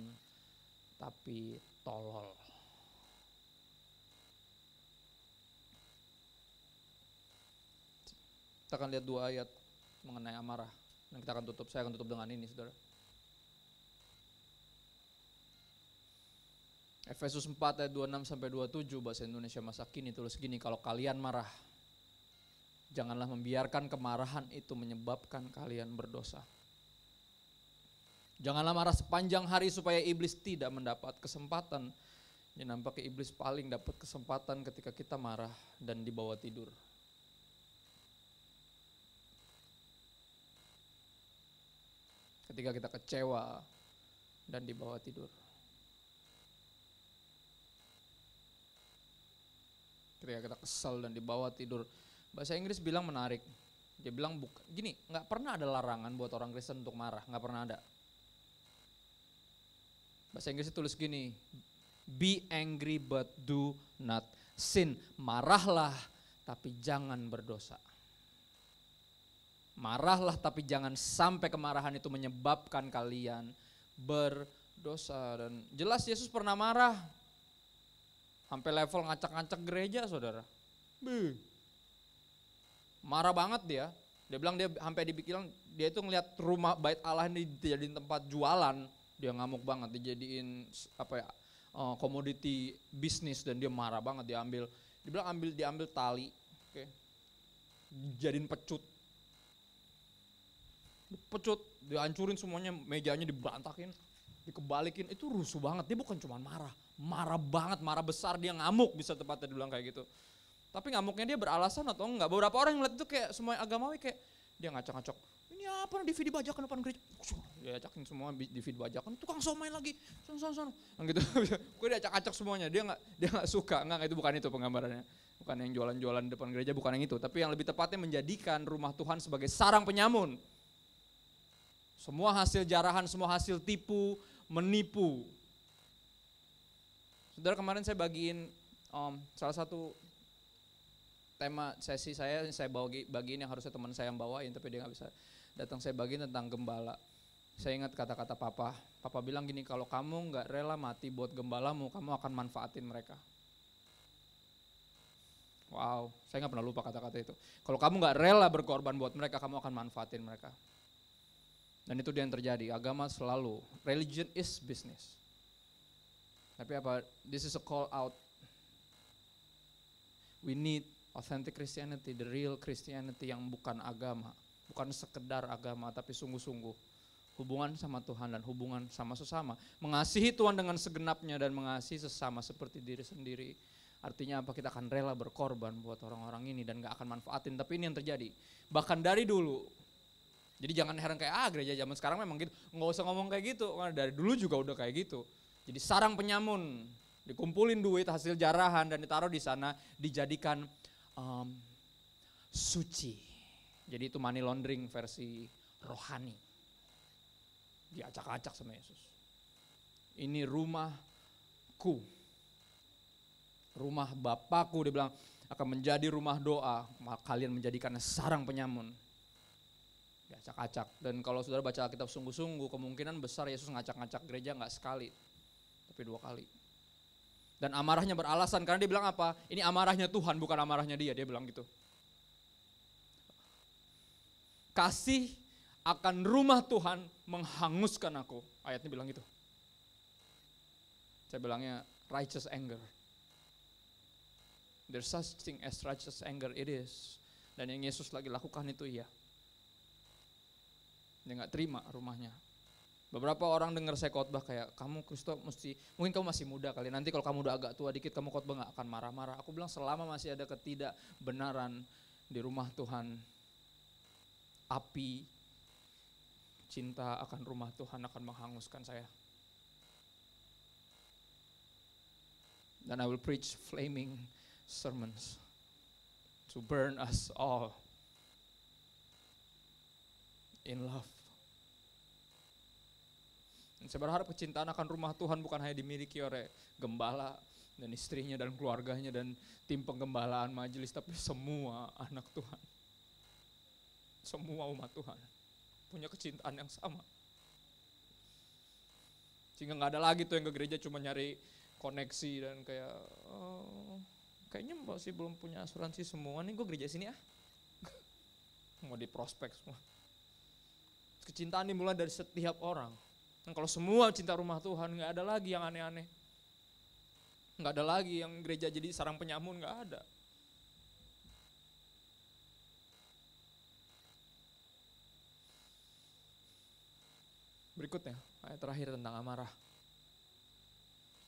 Tapi tolol. Kita akan lihat 2 ayat mengenai amarah. Dan kita akan tutup, saya akan tutup dengan ini saudara. Efesus 4 ayat 26 sampai 27 bahasa Indonesia masa kini tulis gini, kalau kalian marah, janganlah membiarkan kemarahan itu menyebabkan kalian berdosa. Janganlah marah sepanjang hari supaya iblis tidak mendapat kesempatan. Ya, nampaknya iblis paling dapat kesempatan ketika kita marah dan dibawa tidur. Ketika kita kecewa dan dibawa tidur. Ketika kita kesal dan dibawa tidur. Bahasa Inggris bilang menarik. Dia bilang gini, nggak pernah ada larangan buat orang Kristen untuk marah, nggak pernah ada. Bahasa Inggris tulis gini, be angry but do not sin. Marahlah tapi jangan berdosa. Marahlah tapi jangan sampai kemarahan itu menyebabkan kalian berdosa. Dan jelas Yesus pernah marah. Sampai level ngacak-ngacak gereja, saudara. Marah banget dia. Dia bilang dia sampai dibilang dia itu ngelihat rumah bait Allah ini dijadiin tempat jualan. Dia ngamuk banget, dijadiin komoditi bisnis dan dia marah banget. Dia diambil tali, oke, dijadiin pecut, dihancurin semuanya, mejanya diberantakin, dikebalikin. Itu rusuh banget. Dia bukan cuma marah banget, marah besar, dia ngamuk, bisa tepatnya dibilang kayak gitu. Tapi ngamuknya dia beralasan atau enggak? Beberapa orang yang ngeliat itu kayak semua agamawi kayak dia ngacak-ngacak. Ini apa, DVD bajakan depan gereja? Dia acakin semua DVD bajakan, tukang somai lagi, son. Gitu. Gue dia acak-acak semuanya. Dia nggak suka. Enggak, itu penggambarannya. Bukan yang jualan-jualan depan gereja, bukan yang itu. Tapi yang lebih tepatnya menjadikan rumah Tuhan sebagai sarang penyamun. Semua hasil jarahan, semua hasil tipu, menipu. Saudara, kemarin saya bagiin salah satu tema sesi saya bagiin yang harusnya teman saya yang bawain, tapi dia gak bisa datang. Saya bagiin tentang gembala. Saya ingat kata-kata Papa bilang gini, kalau kamu gak rela mati buat gembalamu, kamu akan manfaatin mereka. Wow, saya gak pernah lupa kata-kata itu. Kalau kamu gak rela berkorban buat mereka, kamu akan manfaatin mereka. Dan itu dia yang terjadi. Agama selalu, religion is business. Tapi apa? This is a call out. We need authentic Christianity, the real Christianity yang bukan agama, bukan sekedar agama, tapi sungguh-sungguh hubungan sama Tuhan dan hubungan sama sesama. Mengasihi Tuhan dengan segenapnya dan mengasihi sesama seperti diri sendiri. Artinya apa? Kita akan rela berkorban buat orang-orang ini dan gak akan manfaatin. Tapi ini yang terjadi. Bahkan dari dulu. Jadi jangan heran kayak gereja zaman sekarang memang gitu. Nggak usah ngomong kayak gitu. Karena dari dulu juga udah kayak gitu. Jadi sarang penyamun, dikumpulin duit hasil jarahan dan ditaruh di sana, dijadikan suci. Jadi itu money laundering versi rohani. Diacak-acak sama Yesus. Ini rumahku, rumah Bapakku, dia bilang akan menjadi rumah doa. Kalian menjadikannya sarang penyamun. Diacak-acak. Dan kalau saudara baca Alkitab sungguh-sungguh, kemungkinan besar Yesus ngacak-ngacak gereja gak sekali, tapi 2 kali. Dan amarahnya beralasan, karena dia bilang apa? Ini amarahnya Tuhan, bukan amarahnya dia bilang gitu. Kasih akan rumah Tuhan menghanguskan aku. Ayatnya bilang gitu. Saya bilangnya righteous anger. There's such thing as righteous anger, it is. Dan yang Yesus lagi lakukan itu iya. Dia gak terima rumahnya. Beberapa orang dengar saya khotbah kayak, kamu Kristo mungkin kamu masih muda kali, nanti kalau kamu udah agak tua dikit kamu khotbah gak akan marah-marah. Aku bilang selama masih ada ketidakbenaran di rumah Tuhan, api cinta akan rumah Tuhan akan menghanguskan saya. Dan I will preach flaming sermons to burn us all in love. Dan saya berharap kecintaan akan rumah Tuhan bukan hanya dimiliki oleh gembala dan istrinya dan keluarganya dan tim penggembalaan majelis, tapi semua anak Tuhan. Semua umat Tuhan punya kecintaan yang sama. Sehingga gak ada lagi tuh yang ke gereja cuma nyari koneksi dan kayak, kayaknya masih belum punya asuransi semua nih, gue gereja sini mau di prospek semua. Kecintaan dimulai dari setiap orang. Dan kalau semua cinta rumah Tuhan, gak ada lagi yang aneh-aneh. Nggak ada lagi yang gereja jadi sarang penyamun, nggak ada. Berikutnya, ayat terakhir tentang amarah.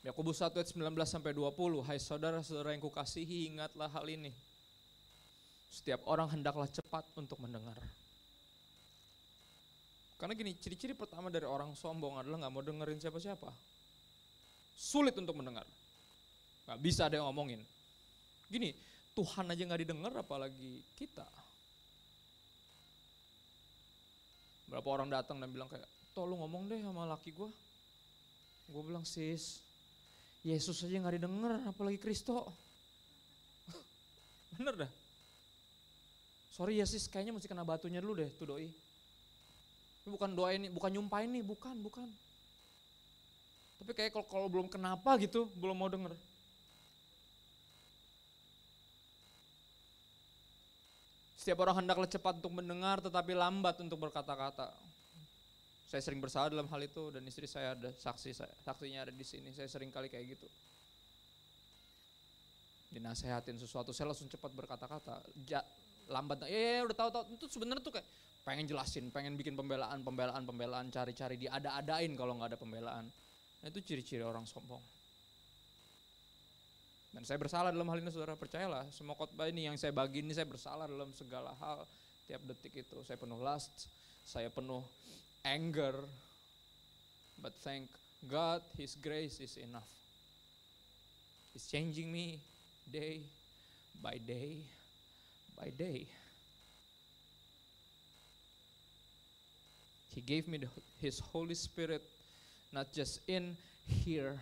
Yakobus 1 ayat 19 sampai 20. Hai saudara-saudara yang kukasihi, ingatlah hal ini. Setiap orang hendaklah cepat untuk mendengar. Karena gini, ciri-ciri pertama dari orang sombong adalah nggak mau dengerin siapa-siapa. Sulit untuk mendengar. Nggak bisa ada yang ngomongin. Gini, Tuhan aja nggak didengar apalagi kita. Berapa orang datang dan bilang kayak, tolong ngomong deh sama laki gue. Gue bilang, sis, Yesus aja nggak didengar apalagi Kristo. Bener dah. Sorry ya sis, kayaknya mesti kena batunya dulu deh tuh doi. Ini bukan doain, bukan nyumpain nih, bukan. Tapi kayak kalau belum kenapa gitu, belum mau denger. Setiap orang hendaklah cepat untuk mendengar tetapi lambat untuk berkata-kata. Saya sering bersalah dalam hal itu dan istri saya ada saksinya ada di sini. Saya sering kali kayak gitu. Dinasehatin sesuatu, saya langsung cepat berkata-kata. Lambat, udah tahu. Itu sebenarnya tuh kayak pengen jelasin, pengen bikin pembelaan, cari-cari diada-adain kalau nggak ada pembelaan. Nah, itu ciri-ciri orang sombong. Dan saya bersalah dalam hal ini, saudara, percayalah. Semua khotbah ini yang saya bagi ini saya bersalah dalam segala hal. Tiap detik itu saya penuh lust, saya penuh anger. But thank God, His grace is enough. He's changing me day by day by day. He gave me His Holy Spirit, not just in here,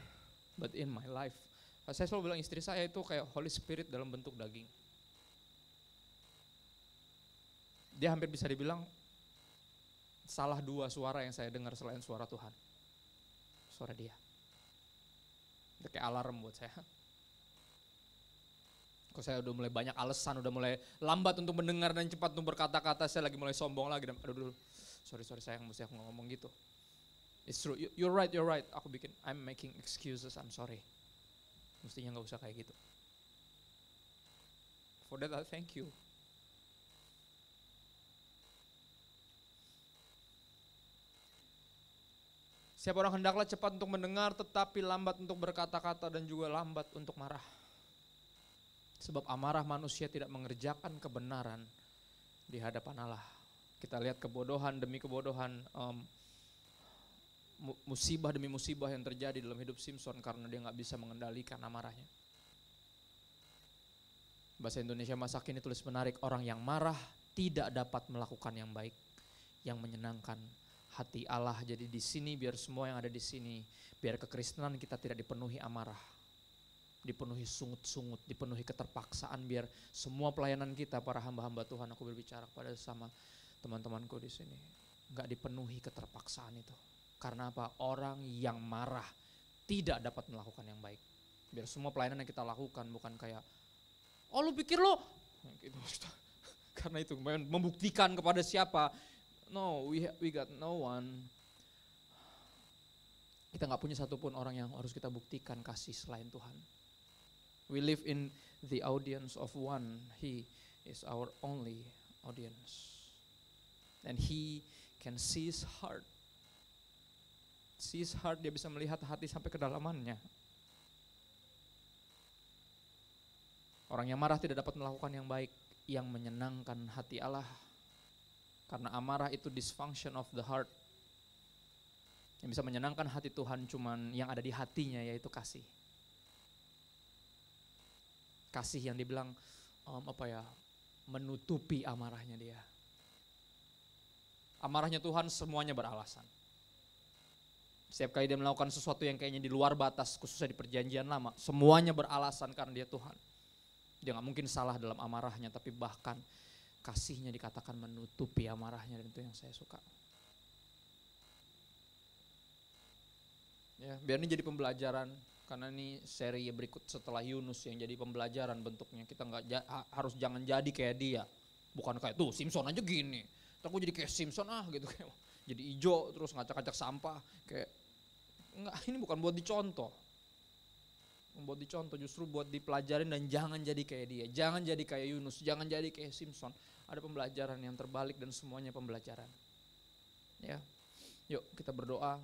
but in my life. Saya selalu bilang istri saya itu kayak Holy Spirit dalam bentuk daging. Dia hampir bisa dibilang salah dua suara yang saya dengar selain suara Tuhan. Suara dia. Itu kayak alarm buat saya. Kok saya udah mulai banyak alasan, udah mulai lambat untuk mendengar dan cepat untuk berkata-kata, saya lagi mulai sombong lagi. Dan aduh, sorry sayang, mesti aku ngomong gitu. It's true, you're right. I'm making excuses, I'm sorry. Mestinya gak usah kayak gitu. For that I thank you. Setiap orang hendaklah cepat untuk mendengar, tetapi lambat untuk berkata-kata dan juga lambat untuk marah. Sebab amarah manusia tidak mengerjakan kebenaran di hadapan Allah. Kita lihat kebodohan demi kebodohan, musibah demi musibah yang terjadi dalam hidup Simpson karena dia gak bisa mengendalikan amarahnya. Bahasa Indonesia masa kini tulis menarik, orang yang marah tidak dapat melakukan yang baik, yang menyenangkan hati Allah. Jadi di sini biar semua yang ada di sini, biar kekristenan kita tidak dipenuhi amarah, dipenuhi sungut-sungut, dipenuhi keterpaksaan, biar semua pelayanan kita para hamba-hamba Tuhan, aku berbicara kepada sama teman-temanku di sini, nggak dipenuhi keterpaksaan itu. Karena apa? Orang yang marah tidak dapat melakukan yang baik. Biar semua pelayanan yang kita lakukan bukan kayak, oh lu pikir lo, gitu. Karena itu membuktikan kepada siapa? No, we got no one. Kita nggak punya satupun orang yang harus kita buktikan kasih selain Tuhan. We live in the audience of one. He is our only audience. And He can see His heart. See His heart, dia bisa melihat hati sampai kedalamannya. Orang yang marah tidak dapat melakukan yang baik, yang menyenangkan hati Allah. Karena amarah itu dysfunction of the heart. Yang bisa menyenangkan hati Tuhan cuman yang ada di hatinya, yaitu kasih. Kasih yang dibilang menutupi amarahnya dia. Amarahnya Tuhan semuanya beralasan. Setiap kali dia melakukan sesuatu yang kayaknya di luar batas, khususnya di perjanjian lama, semuanya beralasan karena dia Tuhan. Dia gak mungkin salah dalam amarahnya, tapi bahkan kasihnya dikatakan menutupi amarahnya, dan itu yang saya suka. Ya, biar ini jadi pembelajaran. Karena ini seri berikut setelah Yunus yang jadi pembelajaran bentuknya. Kita harus jangan jadi kayak dia. Bukan kayak tuh Simpson aja gini. Terus aku jadi kayak Simpson gitu, kayak jadi ijo terus ngacak-ngacak sampah. Kayak enggak, ini bukan buat dicontoh. membuat dicontoh, justru buat dipelajarin dan jangan jadi kayak dia. Jangan jadi kayak Yunus, jangan jadi kayak Simpson. Ada pembelajaran yang terbalik dan semuanya pembelajaran. Ya, yuk kita berdoa.